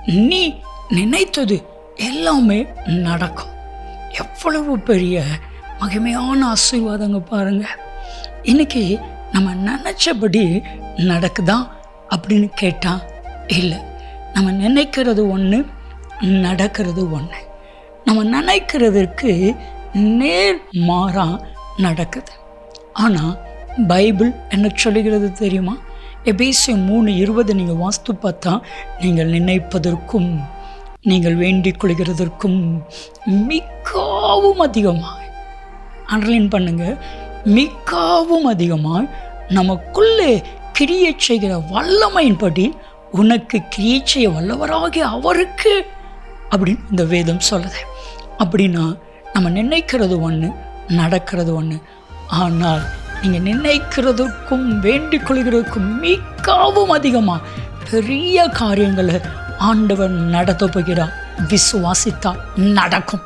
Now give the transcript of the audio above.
நீ நினைத்தது எல்லாமே நடக்கும். எவ்வளவு பெரிய மகிமையான ஆசீர்வாதங்க பாருங்க. இன்னைக்கு நம்ம நினச்சபடி நடக்குதா அப்படின்னு கேட்டால் இல்லை. நம்ம நினைக்கிறது ஒன்று, நடக்கிறது ஒன்று. நம்ம நினைக்கிறதுக்கு நேர் மாறாக நடக்குது. ஆனால் பைபிள் என்ன சொல்லுகிறது தெரியுமா? எபேசியர் 3:20 நீங்கள் வாஸ்து பார்த்தா, நீங்கள் நினைப்பதற்கும் நீங்கள் வேண்டிக் கொள்கிறதற்கும் மிகவும் அதிகமாக, அண்டர்லைன் பண்ணுங்க, மிகவும் அதிகமாக நமக்குள்ளே கிரியை செய்கிற வல்லமையின்படி உனக்கு கிரியை செய்ய வல்லவராகிய அவருக்கு அப்படின்னு இந்த வேதம் சொல்லுது. அப்படின்னா நம்ம நினைக்கிறது ஒன்று, நடக்கிறது ஒன்று. ஆனால் நீங்கள் நினைக்கிறதுக்கும் வேண்டிக் கொள்கிறதுக்கும் மிகவும் அதிகமாக பெரிய காரியங்களை ஆண்டவர் நடத்த போகிறார். விசுவாசித்தா நடக்கும்.